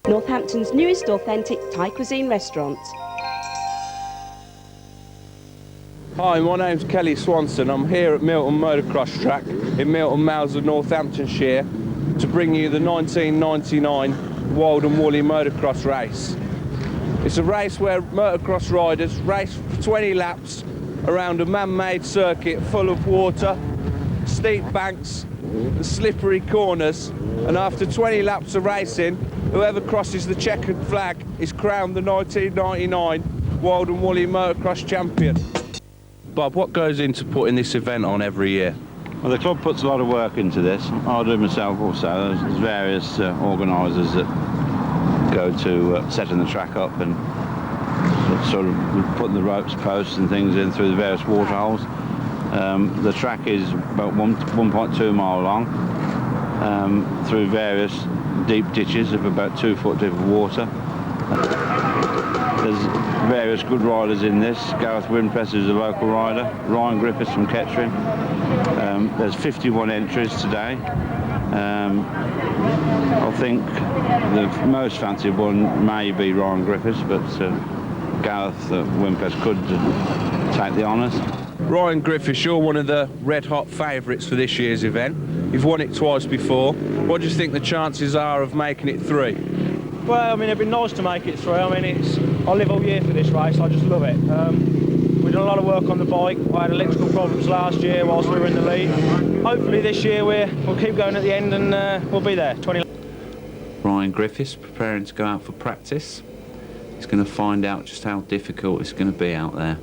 Northampton's newest authentic Thai cuisine restaurant. Hi, my name's Kelly Swanson. I'm here at Milton Motocross Track in Milton, Malsor, Northamptonshire to bring you the 1999 Wild and Woolly Motocross race. It's a race where motocross riders race for 20 laps around a man-made circuit full of water, steep banks and slippery corners, and after 20 laps of racing, whoever crosses the checkered flag is crowned the 1999 Wild and Woolly Motocross champion. Bob, what goes into putting this event on every year? Well, the club puts a lot of work into this. I do myself also. There's various organisers that go to setting the track up and sort of putting the ropes, posts and things in through the various water holes. The track is about 1.2 mile long through various deep ditches of about 2 foot deep of water. There's various good riders in this. Gareth Winpress is a local rider, Ryan Griffith from Kettering. There's 51 entries today. I think the most fancied one may be Ryan Griffiths, but Gareth Winpress could take the honours. Ryan Griffiths, you're one of the red-hot favourites for this year's event. You've won it twice before. What do you think the chances are of making it through? Well, I mean, it'd be nice to make it through. I mean, I live all year for this race. I just love it. We've done a lot of work on the bike. I had electrical problems last year whilst we were in the lead. Hopefully this year we'll keep going at the end and we'll be there. 20. Ryan Griffiths preparing to go out for practice. He's going to find out just how difficult it's going to be out there.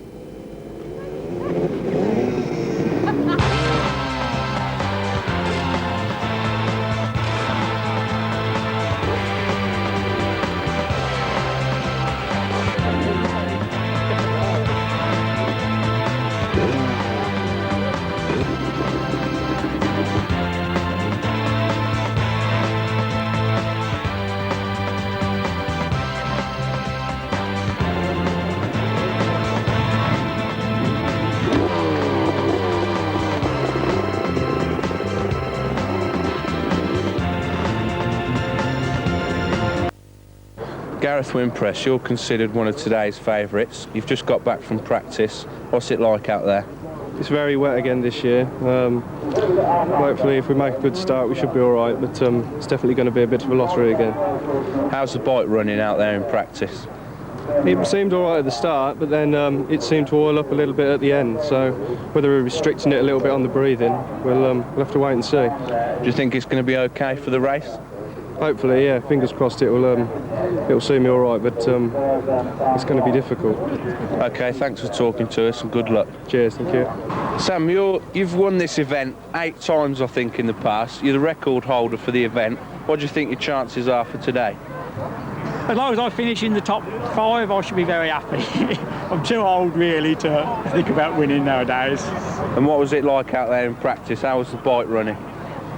Gareth Winpress, you're considered one of today's favourites. You've just got back from practice. What's it like out there? It's very wet again this year. Hopefully if we make a good start we should be alright, but it's definitely going to be a bit of a lottery again. How's the bike running out there in practice? It seemed alright at the start, but then it seemed to oil up a little bit at the end, so whether we're restricting it a little bit on the breathing, we'll have to wait and see. Do you think it's going to be okay for the race? Hopefully, yeah. Fingers crossed it'll see me all right, but it's going to be difficult. Okay, thanks for talking to us and good luck. Cheers, thank you. Sam, you've won this event 8 times, I think, in the past. You're the record holder for the event. What do you think your chances are for today? As long as I finish in the top 5, I should be very happy. I'm too old, really, to think about winning nowadays. And what was it like out there in practice? How was the bike running?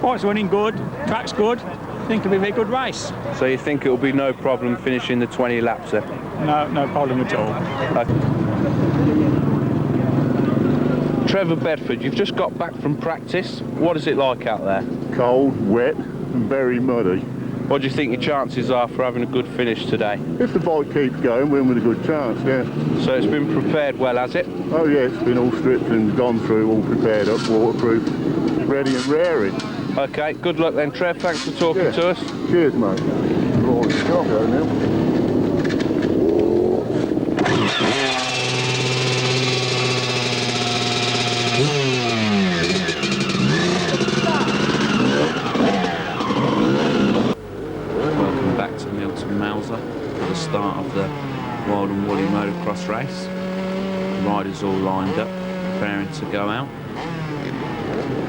Bike's running good, track's good. I think it'll be a very good race. So you think it'll be no problem finishing the 20 laps there? No problem at all. Okay. Trevor Bedford, you've just got back from practice. What is it like out there? Cold, wet and very muddy. What do you think your chances are for having a good finish today? If the bike keeps going, we're with a good chance, yeah. So it's been prepared well, has it? Oh yeah, it's been all stripped and gone through, all prepared up, waterproof, ready and raring. Okay, good luck then, Trev. Thanks for talking to us. Cheers, mate. Right, I'll go now. Welcome back to Milton Malsor for the start of the Wild and Woolly Motocross race. The riders all lined up, preparing to go out.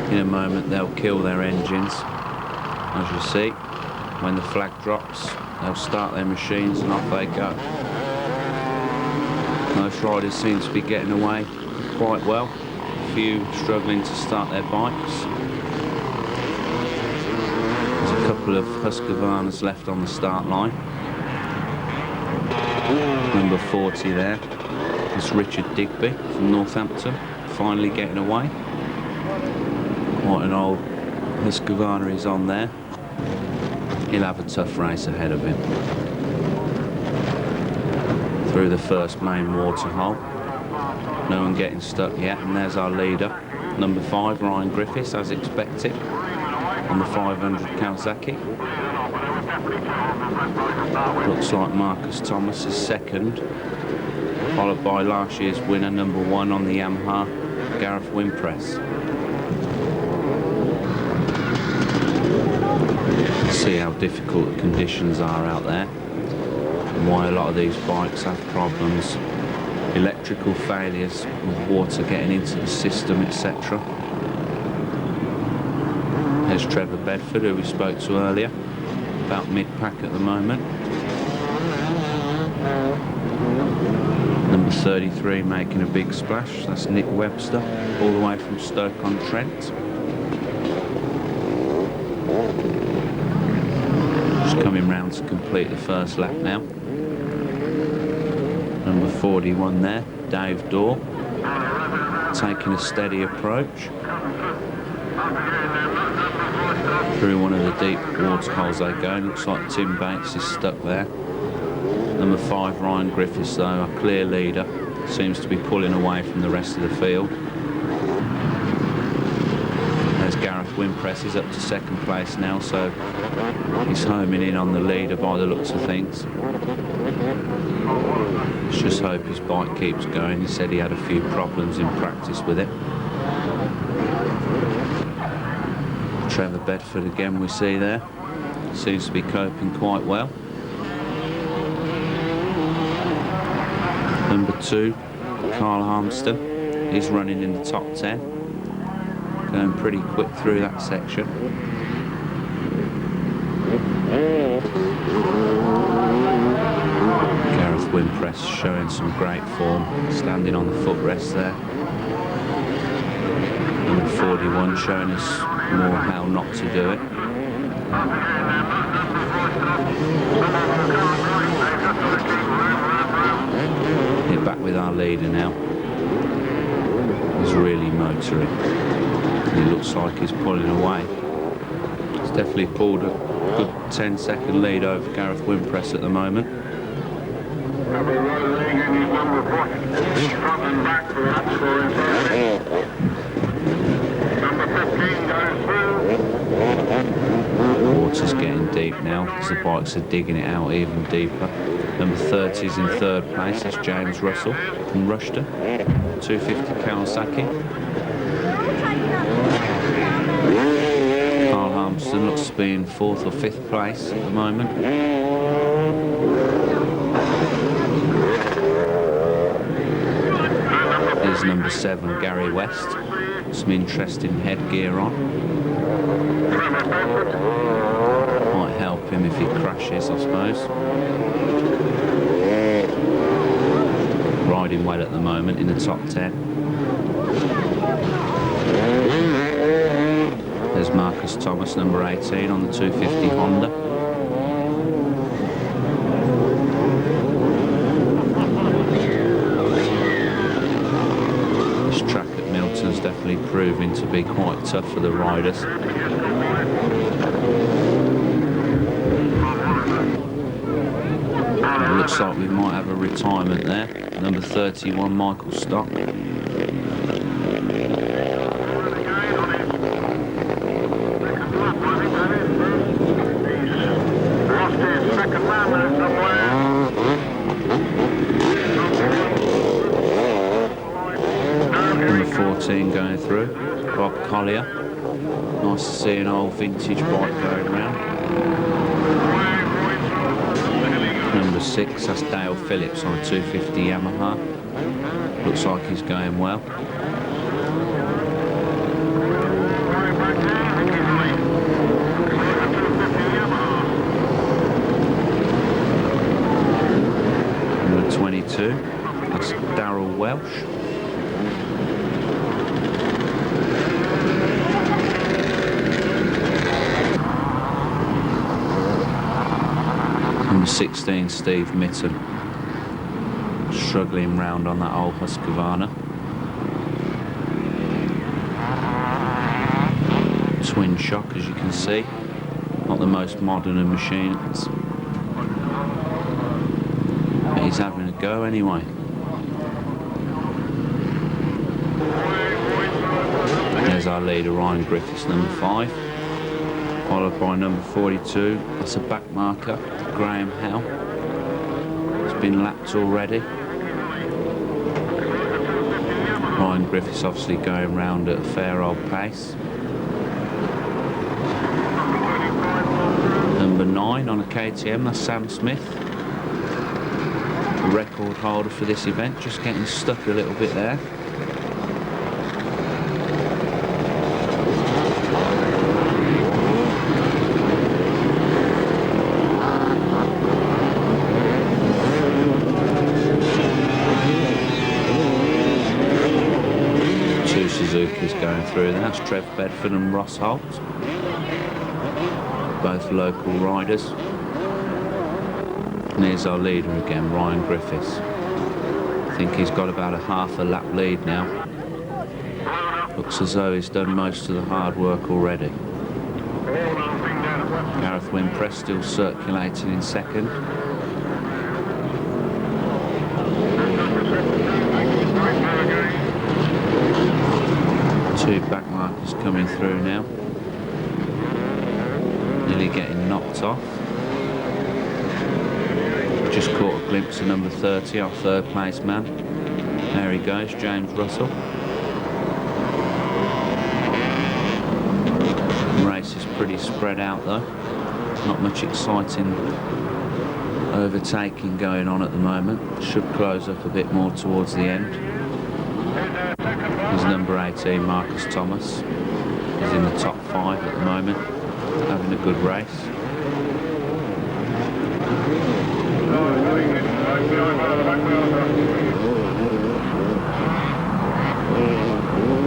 In a moment they'll kill their engines. As you see, when the flag drops, they'll start their machines and off they go. Most riders seem to be getting away quite well. A few struggling to start their bikes. There's a couple of Husqvarnas left on the start line. Number 40 there is Richard Digby from Northampton, finally getting away. Quite an old Husqvarna is on there. He'll have a tough race ahead of him. Through the first main waterhole. No one getting stuck yet, and there's our leader. Number 5, Ryan Griffith, as expected, on the 500 Kawasaki. Looks like Marcus Thomas is second, followed by last year's winner, number 1 on the Yamaha, Gareth Wimpress. See how difficult the conditions are out there, and why a lot of these bikes have problems. Electrical failures with water getting into the system, etc. There's Trevor Bedford, who we spoke to earlier, about mid-pack at the moment. Number 33 making a big splash, that's Nick Webster, all the way from Stoke-on-Trent. Just coming round to complete the first lap now. Number 41 there, Dave Dorr, taking a steady approach. Through one of the deep waterholes they go. Looks like Tim Bates is stuck there. Number 5, Ryan Griffiths, though, our clear leader, seems to be pulling away from the rest of the field. There's Gareth Wimpress, he's up to second place now, so he's homing in on the leader by the looks of things. Let's just hope his bike keeps going. He said he had a few problems in practice with it. Trevor Bedford again we see there. Seems to be coping quite well. Number 2, Carl Harmston. He's running in the top 10. Going pretty quick through that section. Gareth Wimpress showing some great form, standing on the footrest there. Number 41 showing us more how not to do it. We're back with our leader now. He's really motoring. He looks like he's pulling away. He's definitely pulled a good 10-second lead over Gareth Wimpress at the moment. Water's getting deep now because the bikes are digging it out even deeper. Number 30 is in third place, that's James Russell from Rushton, 250 Kawasaki. Carl Harmston looks to be in 4th or 5th place at the moment. Here's number 7, Gary West. Some interesting headgear on. Might help him if he crashes, I suppose. Riding well at the moment in the top 10. There's Marcus Thomas, number 18 on the 250 Honda. This track at Milton's definitely proving to be quite tough for the riders. It looks like we might have a retirement there. Number 31, Michael Stock. Number 14 going through, Bob Collier. Nice to see an old vintage bike going around. Number 6, that's Dale Phillips on a 250 Yamaha. Looks like he's going well. Number 22, that's Darryl Welsh. Number 16, Steve Mitten, struggling round on that old Husqvarna. Twin shock, as you can see, not not the most modern of machines, but he's having a go anyway. There's our leader, Ryan Griffiths, number 5, followed by number 42. That's a back marker, Graham Howe. It's been lapped already. Ryan Griffiths obviously going round at a fair old pace. Number 9 on a KTM, that's Sam Smith, the record holder for this event, just getting stuck a little bit there. Suzuki's going through there. That's Trev Bedford and Ross Holt, both local riders. And here's our leader again, Ryan Griffiths. I think he's got about a half a lap lead now. Looks as though he's done most of the hard work already. Gareth Wimpress still circulating in second. Two back markers coming through now. Nearly getting knocked off. Just caught a glimpse of number 30, our third place man. There he goes, James Russell. The race is pretty spread out though. Not much exciting overtaking going on at the moment. Should close up a bit more towards the end. There's number 18, Marcus Thomas. He's in the top 5 at the moment, having a good race.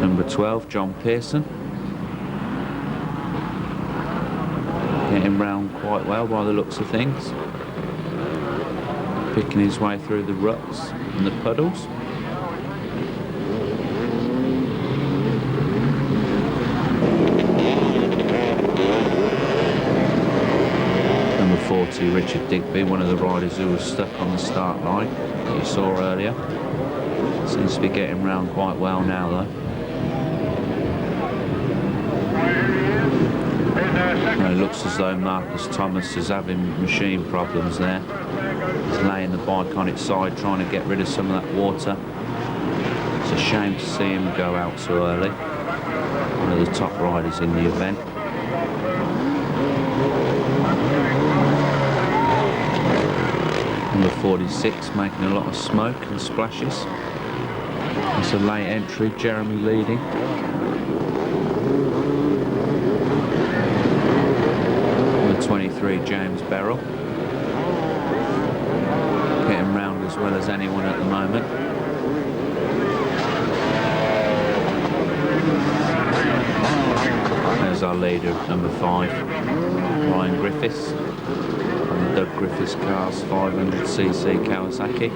Number 12, John Pearson. Getting round quite well by the looks of things. Picking his way through the ruts and the puddles. Number 40, Richard Digby, one of the riders who was stuck on the start line that you saw earlier. Seems to be getting round quite well now though. It looks as though Marcus Thomas is having machine problems there. He's laying the bike on its side trying to get rid of some of that water. It's a shame to see him go out so early. One of the top riders in the event. Number 46 making a lot of smoke and splashes. It's a late entry, Jeremy leading. Number 23, James Beryl. Getting round as well as anyone at the moment. There's our leader, number 5, Ryan Griffiths. Doug Griffiths car's 500cc Kawasaki.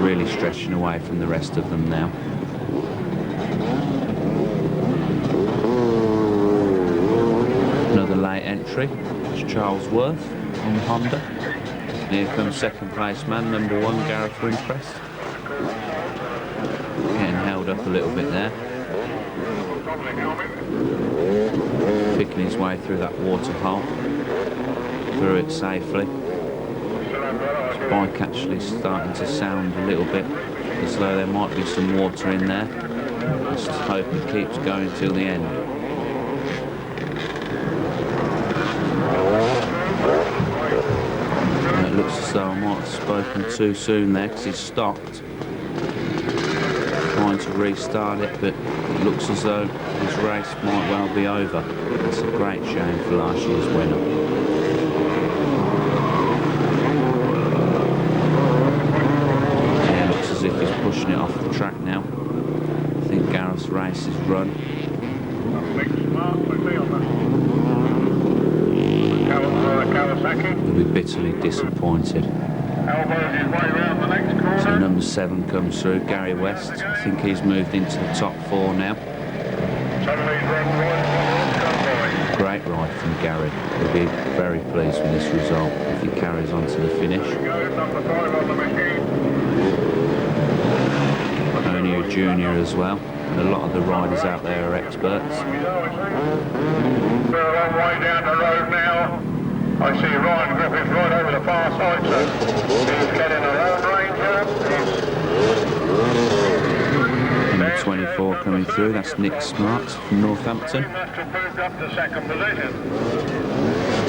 Really stretching away from the rest of them now. Another late entry, it's Charles Worth on the Honda. And here comes second place man, number 1, Gareth Wimpress. Getting held up a little bit there. Picking his way through that water hole. Through it safely. His bike actually starting to sound a little bit as though there might be some water in there. Let's hope it keeps going till the end. And it looks as though I might have spoken too soon there because he's stopped. Trying to restart it, but it looks as though his race might well be over. It's a great shame for last year's winner. As if he's pushing it off the track now. I think Gareth's race is run. He'll be bitterly disappointed. So number 7 comes through, Gary West. I think he's moved into the top 4 now. Great ride from from Gary. He'll be very pleased with this result if he carries on to the finish. Only a junior as well, and a lot of the riders out there are experts. We're a long way down the road now. I see Ryan Griffith right over the far side, so he's getting a road ranger. Number 24 coming through, that's Nick Smart from Northampton. He must have moved up to second position.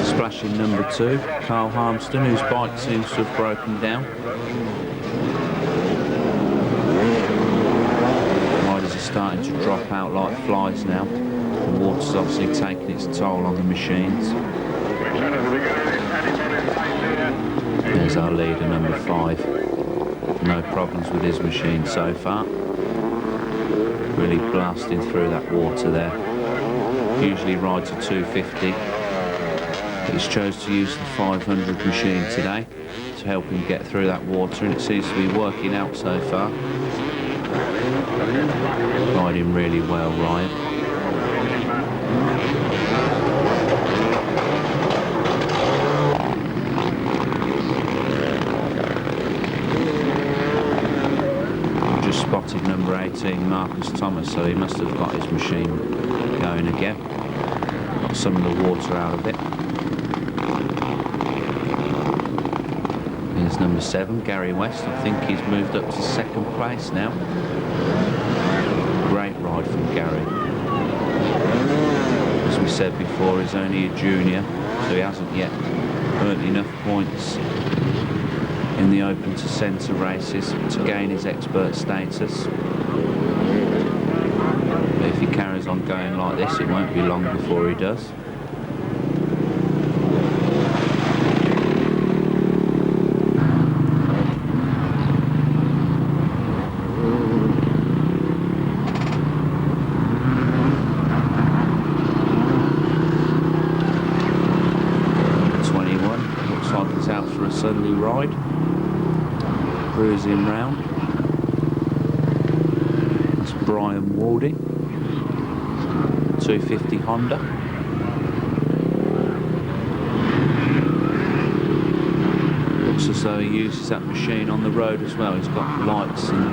Splashing number 2, Carl Harmston, whose bike seems to have broken down. Riders are starting to drop out like flies now. The water's obviously taking its toll on the machines. There's our leader, number 5. No problems with his machine so far. Really blasting through that water there. Usually rides a 250. He's chose to use the 500 machine today to help him get through that water, and it seems to be working out so far. Riding really well, Ryan. Spotted number 18, Marcus Thomas, so he must have got his machine going again. Got some of the water out of it. Here's number 7, Gary West. I think he's moved up to second place now. Great ride from Gary. As we said before, he's only a junior, so he hasn't yet earned enough points in the open to centre races to gain his expert status. But if he carries on going like this, it won't be long before he does. Looks like he's out for a Sunday ride. Cruising round. It's Brian Walding, 250 Honda. Looks as though he uses that machine on the road as well. He's got lights and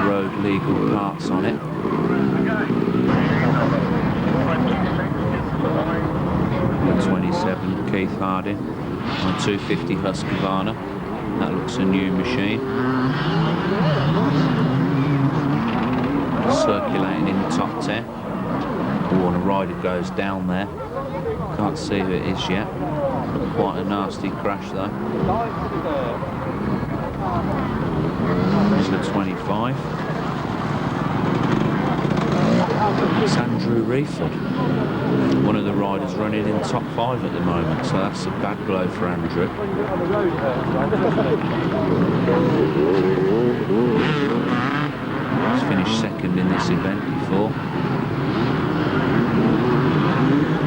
road legal parts on it. Number 27, Keith Harding on 250 Husqvarna. That looks a new machine. Circulating in the top 10. Oh, and a rider goes down there. Can't see who it is yet. Quite a nasty crash though. There's the 25. It's Andrew Reeford. One of the riders running in top 5 at the moment, so that's a bad blow for Andrew. He's finished second in this event before.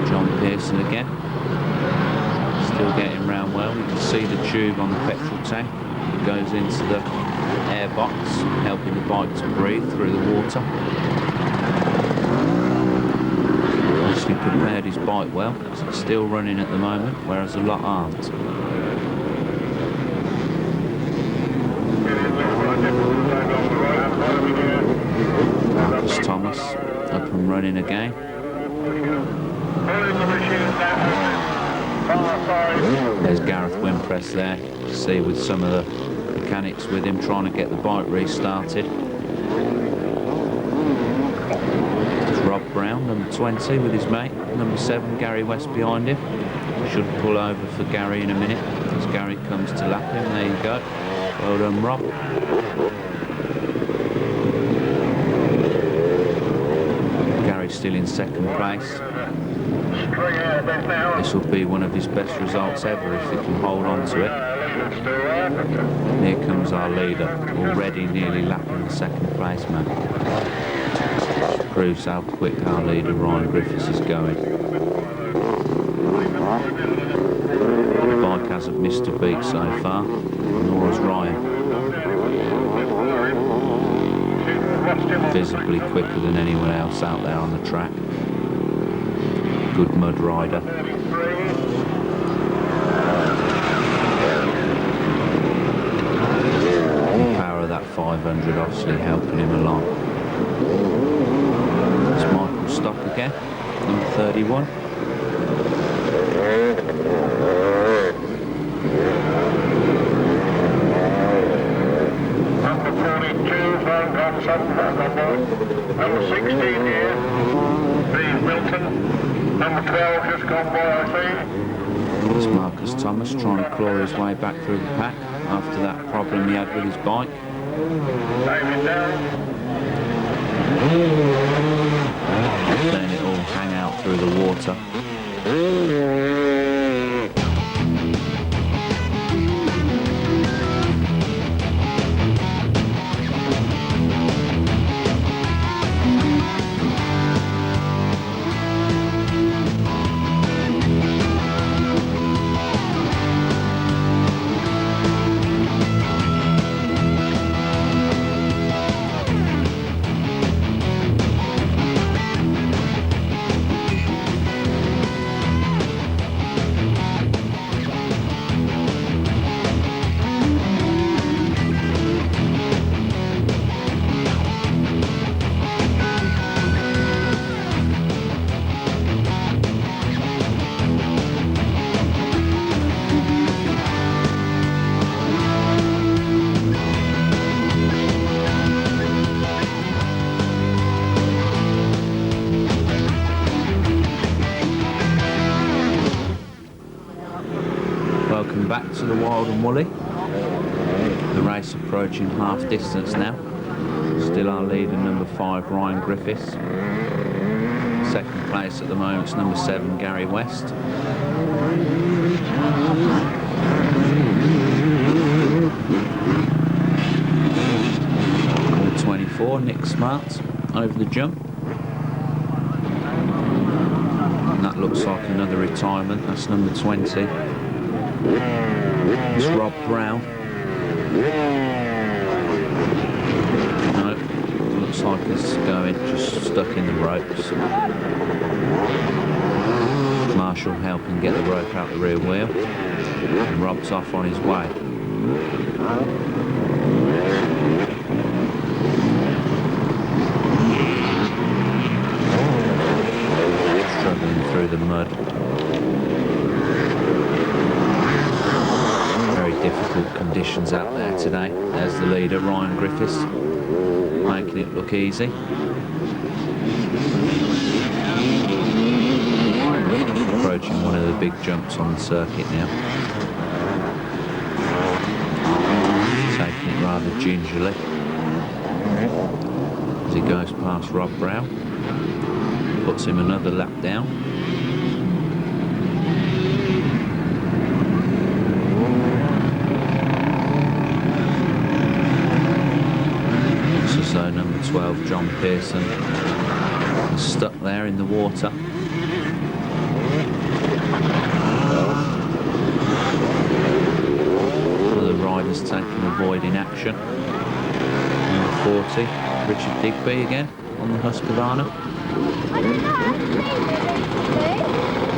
John Pearson again. Still getting round well. You can see the tube on the petrol tank. It goes into the air box, helping the bike to breathe through the water. He prepared his bike well, so it's still running at the moment, whereas a lot aren't. Marcus Thomas up and running again. There's Gareth Wimpress there, you see, with some of the mechanics with him trying to get the bike restarted. Rob Brown, number 20, with his mate, number 7, Gary West behind him. Should pull over for Gary in a minute as Gary comes to lap him. There you go. Well done, Rob. Gary's still in second place. This will be one of his best results ever if he can hold on to it. And here comes our leader, already nearly lapping the second place man. Proves how quick our leader Ryan Griffith is going. The bike hasn't missed a beat so far, nor has Ryan. Visibly quicker than anyone else out there on the track. good mud rider. The power of that 500 obviously helping him along. It's Michael Stock again, number 31. Number 16 here, the Milton. Number 12 just gone by, I think. It's Marcus Thomas trying to claw his way back through the pack after that problem he had with his bike. David down. Letting it all hang out through the water. Welcome back to the Wild and Woolly. The race approaching half distance now. Still our leader, number 5, Ryan Griffith. Second place at the moment is number 7, Gary West. Number 24, Nick Smart, over the jump. And that looks like another retirement. That's number 20. It's Rob Brown. No, looks like he's going, just stuck in the ropes. Marshall helping get the rope out the rear wheel. And Rob's off on his way. Struggling through the mud. Difficult conditions out there today. There's the leader, Ryan Griffiths, making it look easy. Approaching one of the big jumps on the circuit now. Taking it rather gingerly as he goes past Rob Brown. Puts him another lap down. So number 12, John Pearson, is stuck there in the water. The riders taking the void in action. Number 40, Richard Digby again on the Husqvarna.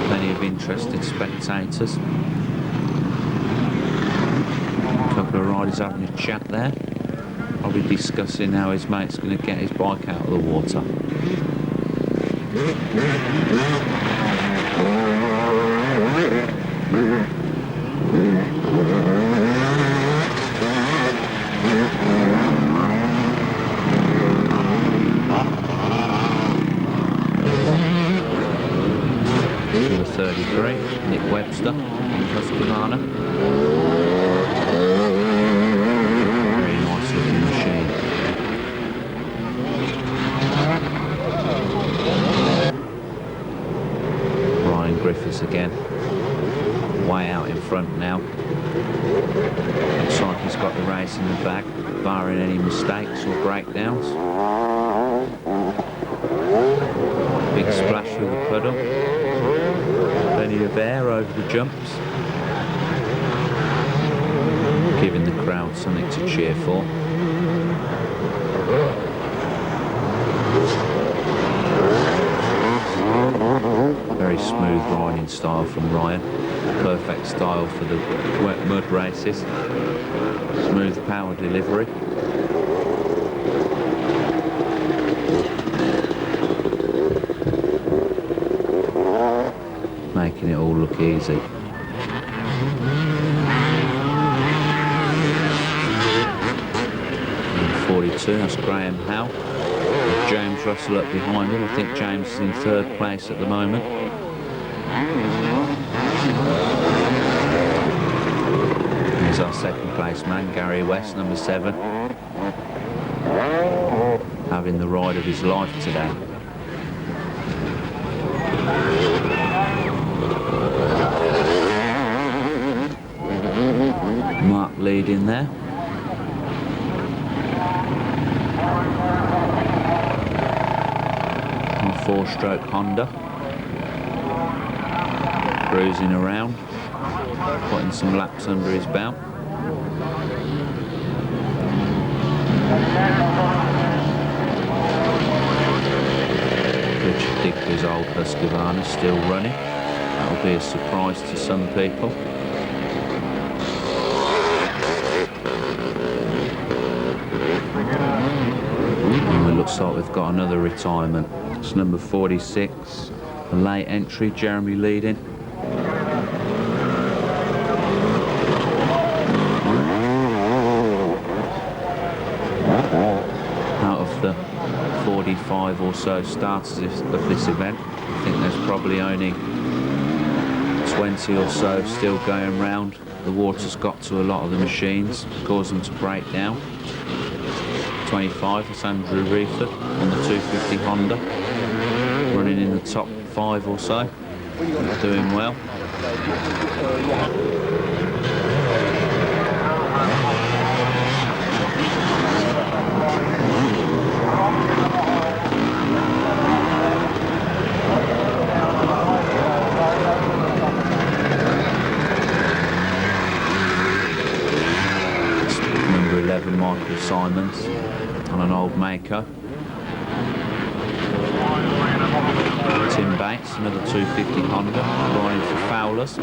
Plenty of interested spectators. A couple of riders having a chat there. Probably discussing how his mate's going to get his bike out of the water. Number 33, Nick Webster on the Husqvarna. Griffiths again, way out in front now. Looks like he's got the race in the bag, barring any mistakes or breakdowns. Big splash through the puddle. Plenty of air over the jumps. Giving the crowd something to cheer for. Very smooth riding style from Ryan. Perfect style for the wet mud races. Smooth power delivery. Making it all look easy. And 42, that's Graham Howe. With James Russell up behind him. I think James is in third place at the moment. Here's our second place man, Gary West, number 7. Having the ride of his life today. Mark leading there. On 4-stroke Honda. Cruising around, putting some laps under his belt. Richard Digby's old Husqvarna still running. That'll be a surprise to some people. And it looks like we've got another retirement. It's number 46, a late entry, Jeremy leading. Out of the 45 or so starters of this event, I think there's probably only 20 or so still going round. The water's got to a lot of the machines, caused them to break down. 25, that's Andrew Griffith on the 250 Honda, running in the top 5 or so, doing well. Number 11, Michael Simons on an old Mako. Tim Bates, another 250 Honda, riding for Fowlers.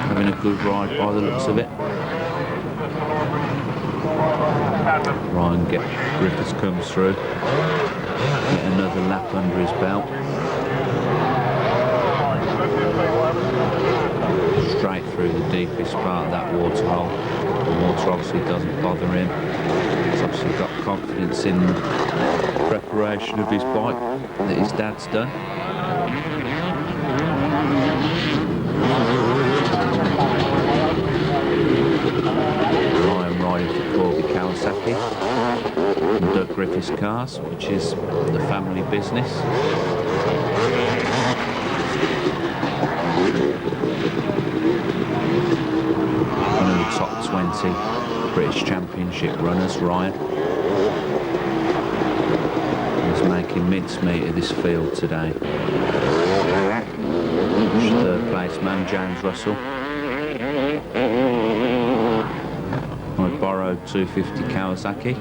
Having a good ride by the looks of it. Ryan Griffiths comes through. Get another lap under his belt. Straight through the deepest part of that waterhole. The water obviously doesn't bother him. He's obviously got confidence in the preparation of his bike that his dad's done. Ryan riding for Corby Kawasaki and Doug Griffith's cars, which is the family business. One of the top 20 British Championship runners, Ryan. He's making mincemeat of this field today. Third place man, James Russell. On a borrowed 250 Kawasaki.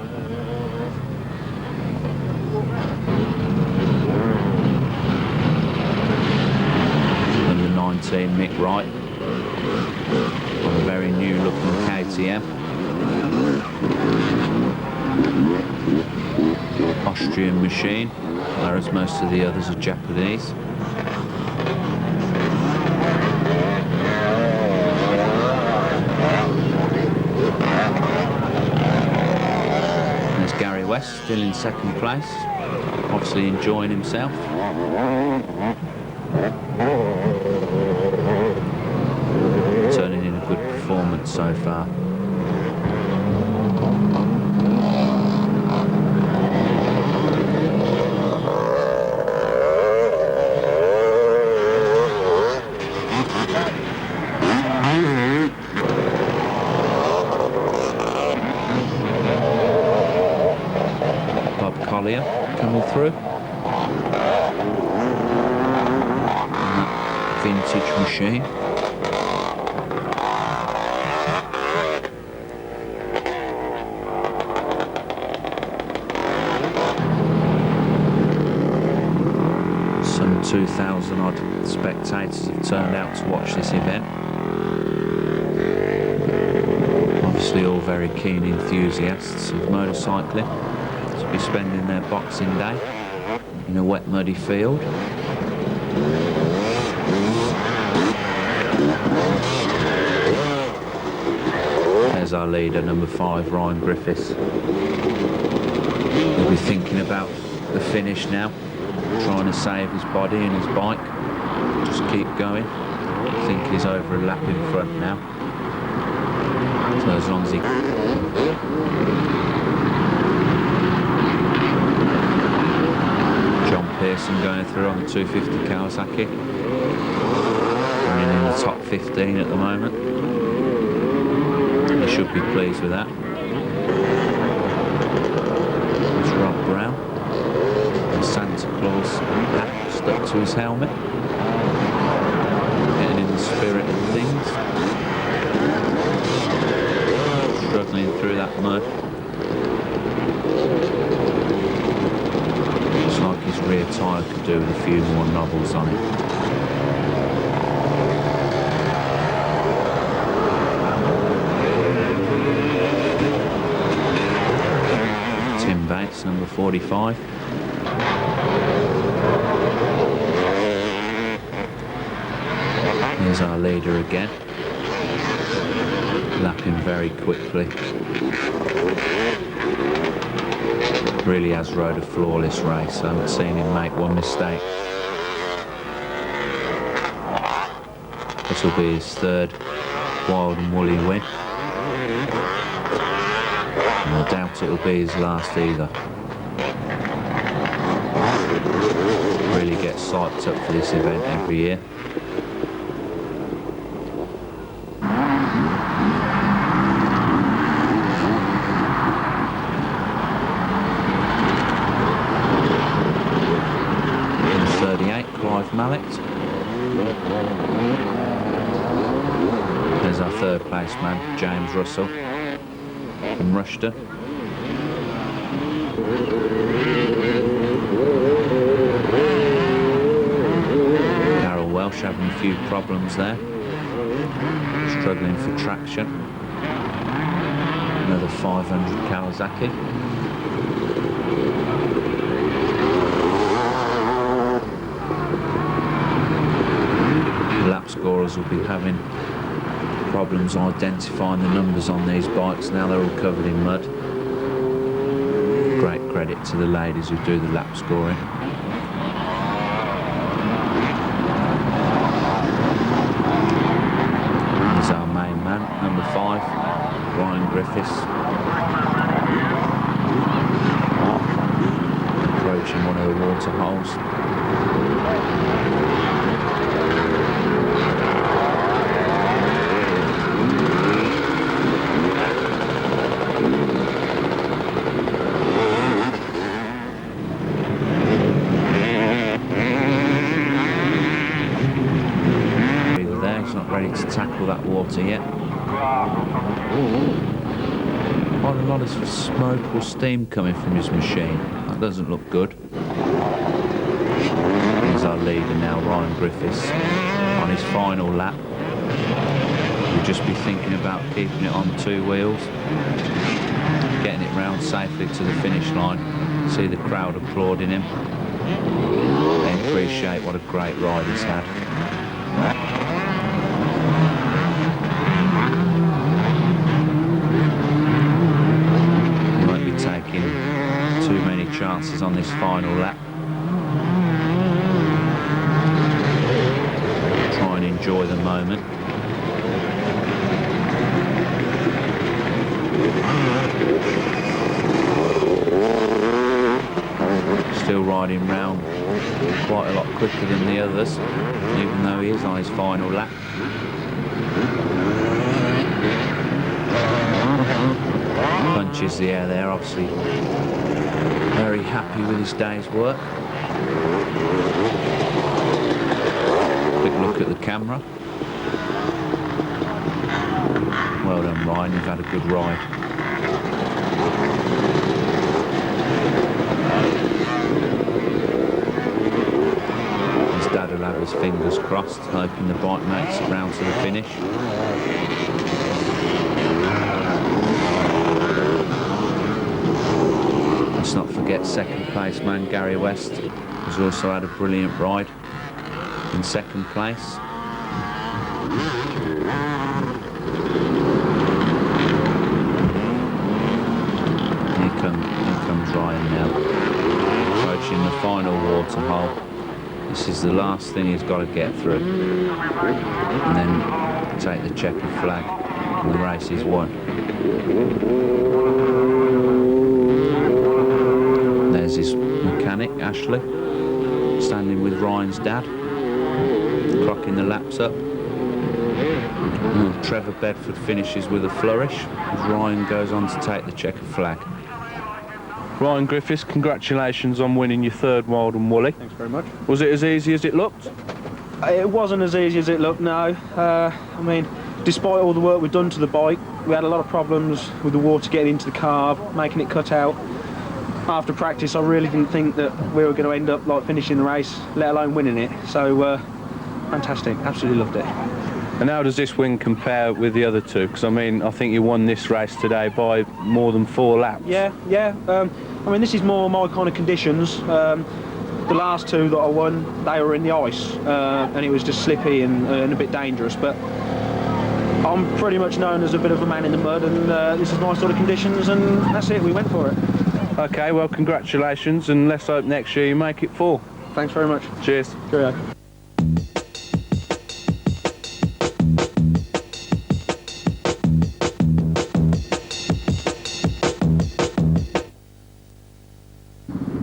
Number 19, Mick Wright. On a very new looking KTM. Austrian machine, whereas most of the others are Japanese. There's Gary West, still in second place, obviously enjoying himself. Turning in a good performance so far. Coming through. And that vintage machine. spectators have turned out to watch this event. Obviously all very keen enthusiasts of motorcycling to be spending their Boxing Day in a wet muddy field. There's our leader, number 5, Ryan Griffith. He'll be thinking about the finish now, trying to save his body and his bike. Just keep going. I think he's over a lap in front now. So as long as he... John Pearson going through on the 250 Kawasaki. Running in the top 15 at the moment. He should be pleased with that. There's Rob Brown. The Santa Claus hat stuck to his helmet. Getting in the spirit of things. Struggling through that mud. Looks like his rear tyre could do with a few more knobbles on it. Tim Bates, number 45. Here's our leader again. Lapping very quickly. Really has rode a flawless race. I haven't seen him make one mistake. This will be his 3rd wild and woolly win. And I doubt it'll be his last either. Really gets psyched up for this event every year. Mallet. There's our 3rd place man, James Russell from Rushton. Darryl Welsh having a few problems there, struggling for traction. Another 500 Kawasaki. Lap scorers will be having problems identifying the numbers on these bikes now they're all covered in mud. Great credit to the ladies who do the lap scoring. Here's our main man, number 5, Ryan Griffiths. Approaching one of the water holes. Ready to tackle that water yet. Quite a lot of smoke or steam coming from his machine. That doesn't look good. Here's our leader now, Ryan Griffiths, on his final lap. He'll just be thinking about keeping it on 2 wheels, getting it round safely to the finish line. See the crowd applauding him. They appreciate what a great ride he's had. Too many chances on this final lap. Try and enjoy the moment. Still riding round quite a lot quicker than the others, even though he is on his final lap. Punches the air there, obviously very happy with his day's work. Quick look at the camera. Well done, Ryan, you've had a good ride. His dad will have his fingers crossed, hoping the bike makes it round to the finish. Let's not forget second place man Gary West, who's also had a brilliant ride in second place. Here comes Ryan now, approaching the final water hole. This is the last thing he's got to get through, and then take the checkered flag, and the race is won. There's his mechanic, Ashley, standing with Ryan's dad, clocking the laps up. And Trevor Bedford finishes with a flourish as Ryan goes on to take the checkered flag. Ryan Griffiths, congratulations on winning your third Wild and Woolly. Thanks very much. Was it as easy as it looked? It wasn't as easy as it looked, no. I mean, despite all the work we've done to the bike, we had a lot of problems with the water getting into the carb, making it cut out. After practice, I really didn't think that we were going to end up like finishing the race, let alone winning it. So, fantastic, absolutely loved it. And how does this win compare with the other two? Because I mean, I think you won this race today by more than 4 laps. Yeah. I mean, this is more my kind of conditions. The last two that I won, they were in the ice, and it was just slippy and a bit dangerous. But I'm pretty much known as a bit of a man in the mud, and this is my sort of conditions, and that's it. We went for it. Okay, well, congratulations, and let's hope next year you make it 4. Thanks very much. Cheers. Cheerio.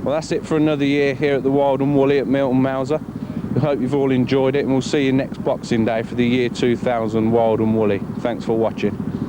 Well, that's it for another year here at the Wild and Woolly at Milton Malsor. We hope you've all enjoyed it, and we'll see you next Boxing Day for the year 2000 Wild and Woolly. Thanks for watching.